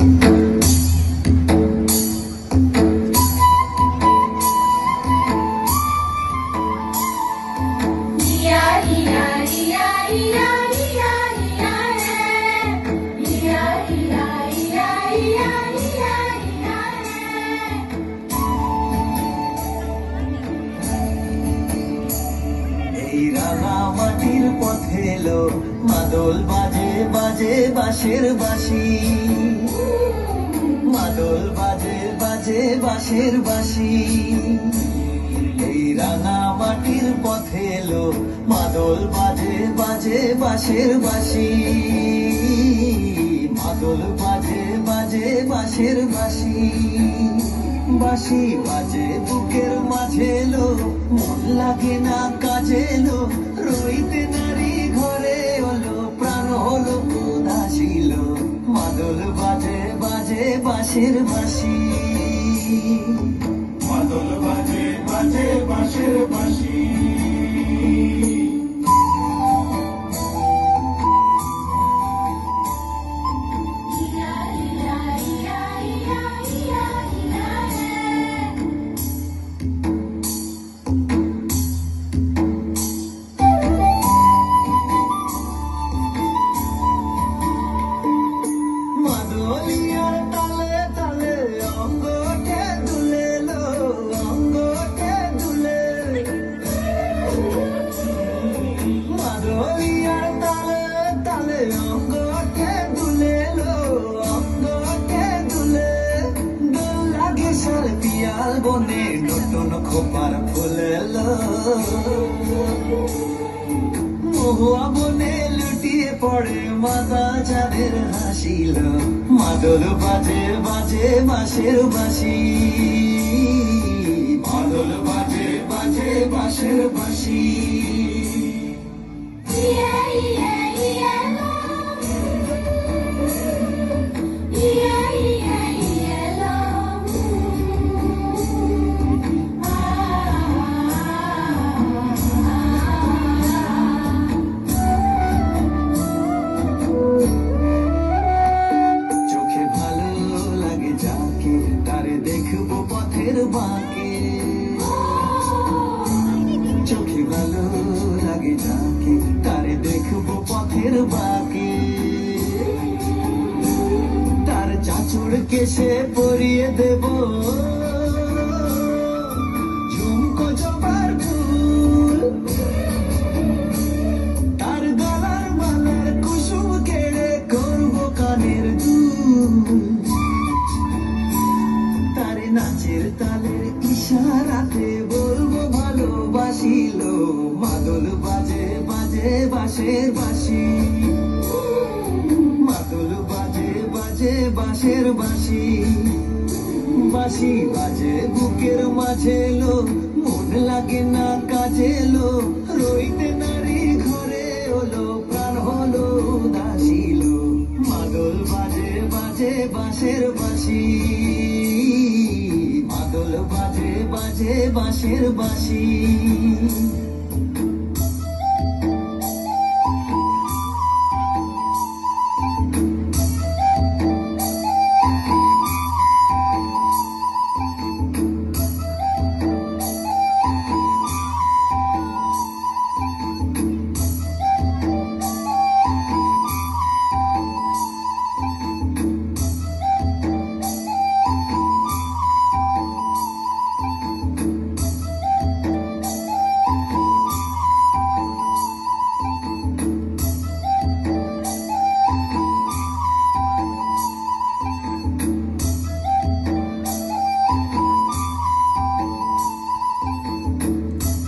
এই রাঙা মাটির পথে এলো মাদল বাজে বাজে বাঁশের বাঁশি, মাদল বাজে বাজে বাঁশের বাঁশি। এই রাঙা মাটির পথে এলো মাদল বাজে বাজে বাঁশের বাঁশি, মাদল বাজে বাজে বাঁশের বাঁশি। বাঁশি বাজে বুকের মাঝে এলো, মন লাগে না কাজে এলো, রইতে নারী ঘরে হলো, প্রাণ হলো উদাসীল। মাদল বাজে বাজে বাঁশের বাঁশি, মাদল বাজে বাজে বাঁশের বাঁশি। মাদলিয়ার তালে তালে অঙ্গকে দুলে লো, অঙ্গকে দুলে। মাদলিয়ার তালে তালে অঙ্গকে দুলে লো, অঙ্গকে দুলে। দোল লাগে সার পিয়াল বনে, নতুন খোপার ফুলে লো। মহুয়া বনে লুটিয়ে পড়ে মাথা চাঁদের হাসিল। মাদল বাজে বাজে বাঁশের বাঁশি, মাদল বাজে বাজে বাঁশের বাঁশি। চোখে ভালো লাগে যাকে, তারে দেখবো পথের বাঁকে। চোখে ভালো লাগে যাকে, তারে দেখবো পথের বাঁকে। তার চাঁচুর কেশে পরিয়ে দেব ঝুমকো জবার ফুল, তার গলার মালার কুসুম কেড়ে করবো কানের দুল। তার নাচের তালের ইশারাতে বলবো ভালোবাসিল। মাদল বাজে বাজে বাঁশের বাঁশি, মাদল বাজে বাজে বাঁশের বাঁশি। বাঁশি বাজে বুকের মাঝে লো, মন লাগে না কাজে লো, রইতে নারী ঘরে হলো, প্রাণ হলো উদাসীল। মাদল বাজে বাজে বাঁশের বাঁশি, মাদল বাজে বাজে বাঁশের বাঁশি।